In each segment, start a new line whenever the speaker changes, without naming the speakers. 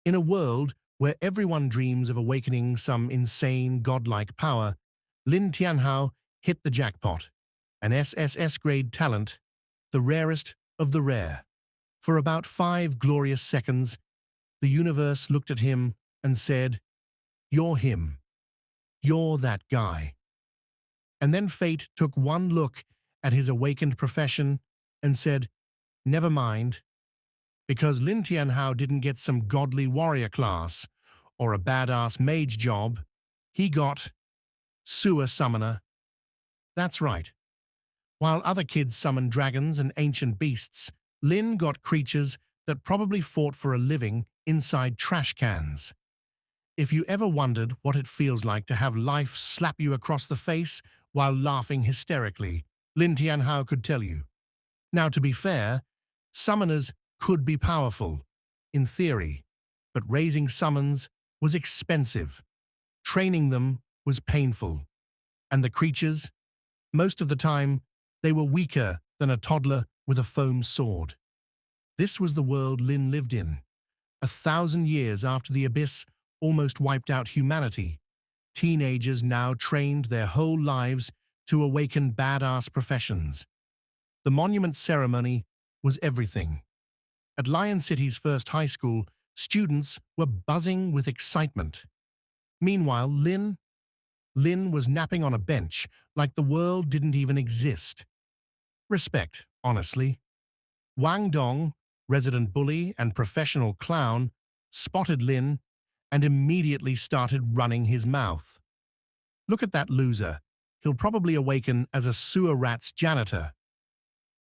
In a world where everyone dreams of awakening some insane, godlike power, Lin Tianhao hit the jackpot, an SSS-grade talent, the rarest of the rare. For about 5 glorious seconds, the universe looked at him and said, "You're him. You're that guy." And then fate took one look at his awakened profession and said, "Never mind." Because Lin Tianhao didn't get some godly warrior class or a badass mage job, he got sewer summoner. That's right. While other kids summoned dragons and ancient beasts, Lin got creatures that probably fought for a living inside trash cans. If you ever wondered what it feels like to have life slap you across the face while laughing hysterically, Lin Tianhao could tell you. Now, to be fair, summoners could be powerful, in theory, but raising summons was expensive. Training them was painful. And the creatures? Most of the time, they were weaker than a toddler with a foam sword. This was the world Lin lived in. 1,000 years after the abyss almost wiped out humanity, teenagers now trained their whole lives to awaken badass professions. The monument ceremony was everything. At Lion City's first high school, students were buzzing with excitement. Meanwhile, Lin was napping on a bench like the world didn't even exist. Respect, honestly. Wang Dong, resident bully and professional clown, spotted Lin and immediately started running his mouth. "Look at that loser. He'll probably awaken as a sewer rat's janitor."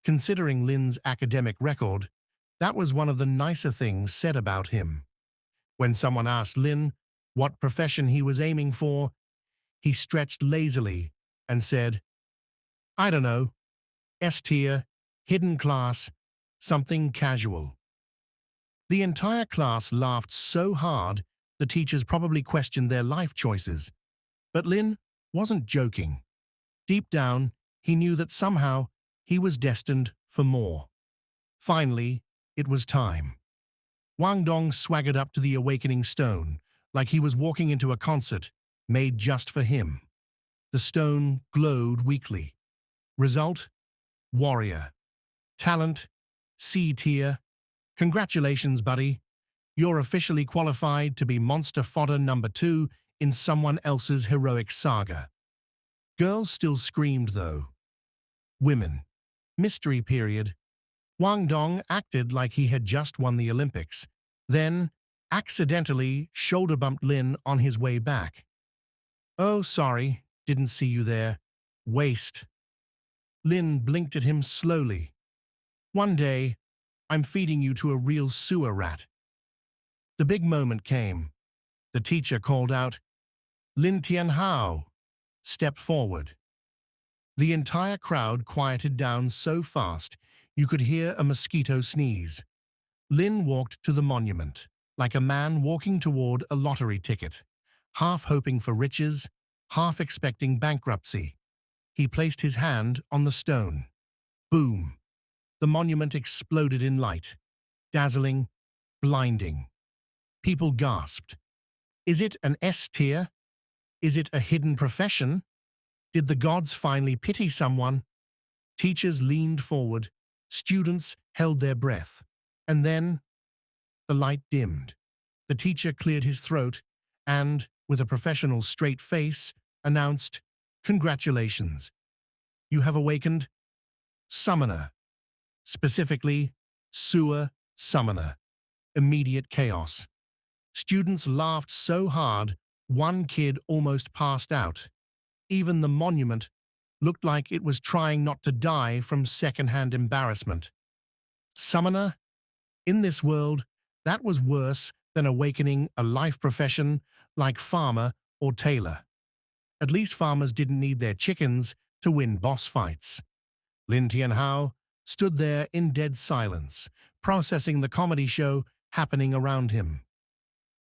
Considering Lin's academic record, that was one of the nicer things said about him. When someone asked Lin what profession he was aiming for, he stretched lazily and said, "I don't know, S-tier, hidden class, something casual." The entire class laughed so hard the teachers probably questioned their life choices. But Lin wasn't joking. Deep down, he knew that somehow he was destined for more. Finally, it was time. Wang Dong swaggered up to the awakening stone like he was walking into a concert made just for him. The stone glowed weakly. Result? Warrior. Talent? C-tier. Congratulations, buddy. You're officially qualified to be monster fodder number 2 in someone else's heroic saga. Girls still screamed, though. Women. Mystery period. Wang Dong acted like he had just won the Olympics, then accidentally shoulder-bumped Lin on his way back. "Oh, sorry, didn't see you there. Waste." Lin blinked at him slowly. "One day, I'm feeding you to a real sewer rat." The big moment came. The teacher called out, "Lin Tianhao, step forward." The entire crowd quieted down so fast you could hear a mosquito sneeze. Lin walked to the monument, like a man walking toward a lottery ticket, half hoping for riches, half expecting bankruptcy. He placed his hand on the stone. Boom! The monument exploded in light, dazzling, blinding. People gasped. Is it an S-tier? Is it a hidden profession? Did the gods finally pity someone? Teachers leaned forward, students held their breath, and then the light dimmed. The teacher cleared his throat and, with a professional straight face, announced, "Congratulations. You have awakened Summoner. Specifically, Sewer Summoner. Immediate chaos." Students laughed so hard, one kid almost passed out. Even the monument looked like it was trying not to die from secondhand embarrassment. Summoner? In this world, that was worse than awakening a life profession like farmer or tailor. At least farmers didn't need their chickens to win boss fights. Lin Tianhao stood there in dead silence, processing the comedy show happening around him.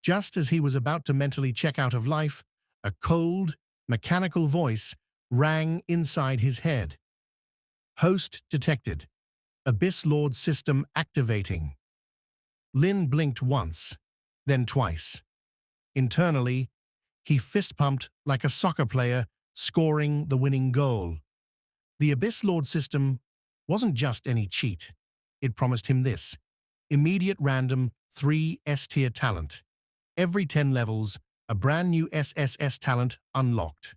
Just as he was about to mentally check out of life, a cold, mechanical voice rang inside his head. "Host detected. Abyss Lord system activating." Lin blinked once, then twice. Internally, he fist-pumped like a soccer player scoring the winning goal. The Abyss Lord system wasn't just any cheat. It promised him this: immediate random 3 S-tier talent. Every 10 levels, a brand new SSS talent unlocked.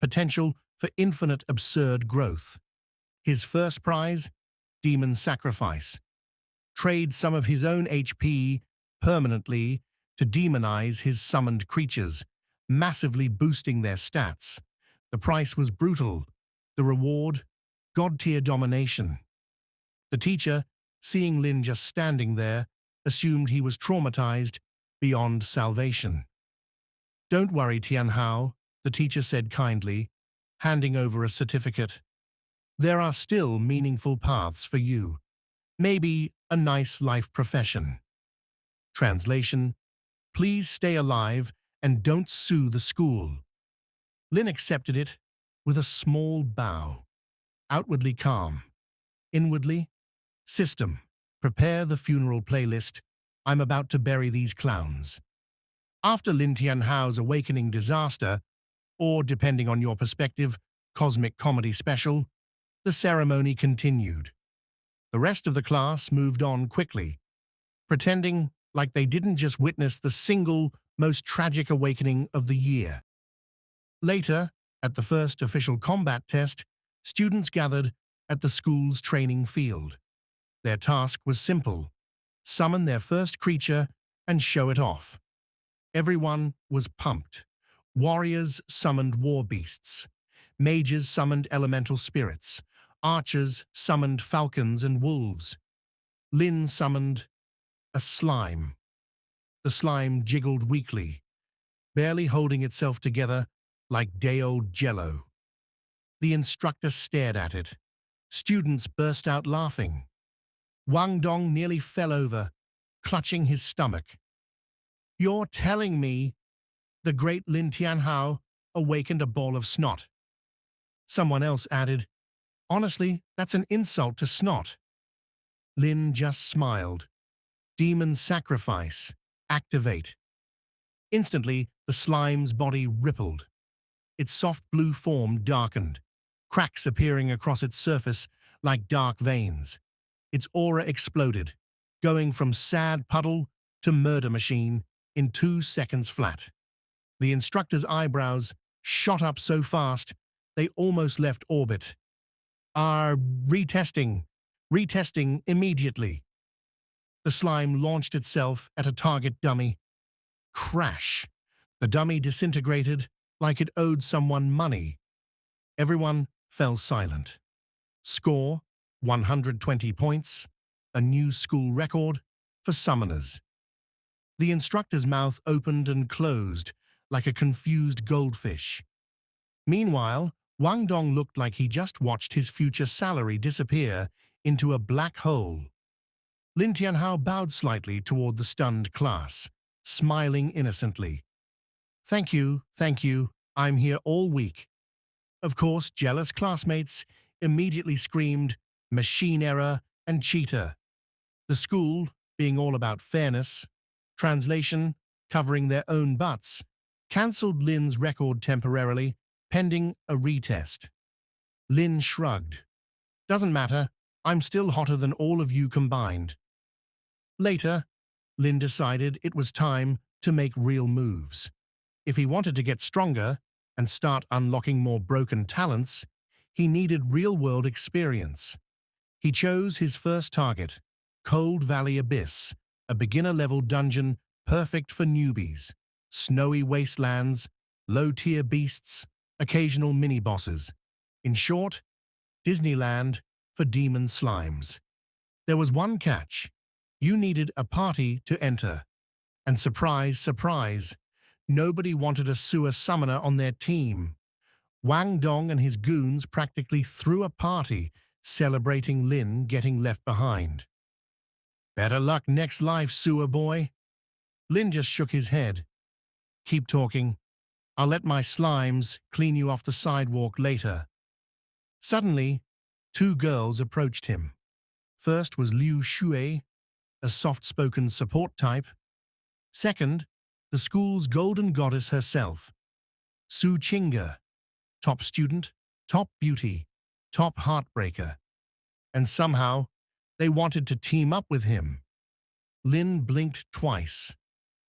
Potential for infinite absurd growth. His first prize? Demon Sacrifice. Trade some of his own HP permanently to demonize his summoned creatures, massively boosting their stats. The price was brutal. The reward? God-tier domination. The teacher, seeing Lin just standing there, assumed he was traumatized beyond salvation. "Don't worry, Tianhao," the teacher said kindly, handing over a certificate. "There are still meaningful paths for you. Maybe a nice life profession." Translation: please stay alive and don't sue the school. Lin accepted it with a small bow. Outwardly calm. Inwardly, system, prepare the funeral playlist. I'm about to bury these clowns. After Lin Tianhao's awakening disaster, or depending on your perspective, cosmic comedy special, the ceremony continued. The rest of the class moved on quickly, pretending like they didn't just witness the single most tragic awakening of the year. Later, at the first official combat test, students gathered at the school's training field. Their task was simple: summon their first creature and show it off. Everyone was pumped. Warriors summoned war beasts. Mages summoned elemental spirits. Archers summoned falcons and wolves. Lin summoned a slime. The slime jiggled weakly, barely holding itself together like day-old jello. The instructor stared at it. Students burst out laughing. Wang Dong nearly fell over, clutching his stomach. "You're telling me the great Lin Tianhao awakened a ball of snot?" Someone else added, "Honestly, that's an insult to snot." Lin just smiled. Demon Sacrifice. Activate. Instantly, the slime's body rippled. Its soft blue form darkened, cracks appearing across its surface like dark veins. Its aura exploded, going from sad puddle to murder machine in 2 seconds flat. The instructor's eyebrows shot up so fast they almost left orbit. Retesting immediately." The slime launched itself at a target dummy. Crash! The dummy disintegrated like it owed someone money. Everyone fell silent. Score: 120 points, a new school record for summoners. The instructor's mouth opened and closed like a confused goldfish. Meanwhile, Wang Dong looked like he just watched his future salary disappear into a black hole. Lin Tianhao bowed slightly toward the stunned class, smiling innocently. Thank you, I'm here all week." Of course, jealous classmates immediately screamed machine error and cheater. The school, being all about fairness, translation, covering their own butts, cancelled Lin's record temporarily, pending a retest. Lin shrugged. "Doesn't matter, I'm still hotter than all of you combined." Later, Lin decided it was time to make real moves. If he wanted to get stronger and start unlocking more broken talents, he needed real-world experience. He chose his first target, Cold Valley Abyss, a beginner-level dungeon perfect for newbies. Snowy wastelands, low-tier beasts, occasional mini-bosses. In short, Disneyland for demon slimes. There was one catch. You needed a party to enter. And surprise, surprise, nobody wanted a sewer summoner on their team. Wang Dong and his goons practically threw a party, celebrating Lin getting left behind. "Better luck next life, sewer boy." Lin just shook his head. "Keep talking. I'll let my slimes clean you off the sidewalk later." Suddenly, 2 girls approached him. First was Liu Shui, a soft-spoken support type. Second, the school's golden goddess herself, Su Chinga, top student, top beauty, top heartbreaker. And somehow, they wanted to team up with him. Lin blinked twice.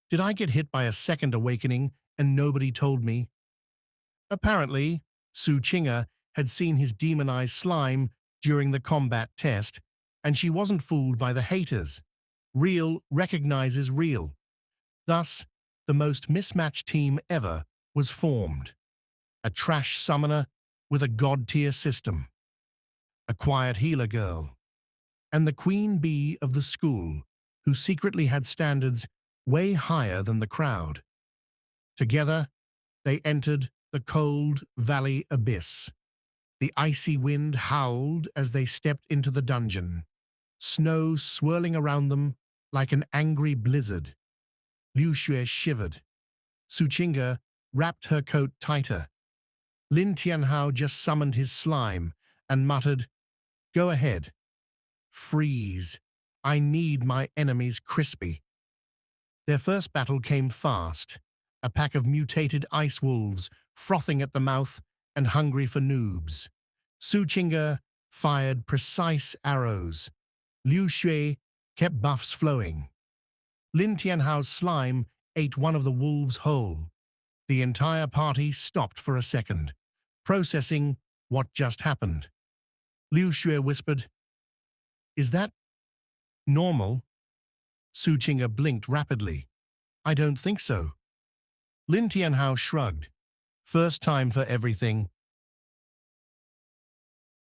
Did I get hit by a second awakening and nobody told me? Apparently, Su Chinga had seen his demonized slime during the combat test, and she wasn't fooled by the haters. Real recognizes real. Thus, the most mismatched team ever was formed. A trash summoner with a god-tier system. A quiet healer girl. And the queen bee of the school, who secretly had standards way higher than the crowd. Together, they entered the cold valley abyss. The icy wind howled as they stepped into the dungeon, snow swirling around them like an angry blizzard. Liu Xue shivered. Su Chinga wrapped her coat tighter. Lin Tianhao just summoned his slime and muttered, "Go ahead. Freeze. I need my enemies crispy." Their first battle came fast, a pack of mutated ice wolves frothing at the mouth and hungry for noobs. Su Chinga fired precise arrows. Liu Xue kept buffs flowing. Lin Tianhao's slime ate one of the wolves whole. The entire party stopped for a second, processing what just happened. Liu Xue whispered, "Is that normal?" Su Chinga blinked rapidly. "I don't think so." Lin Tianhao shrugged. "First time for everything.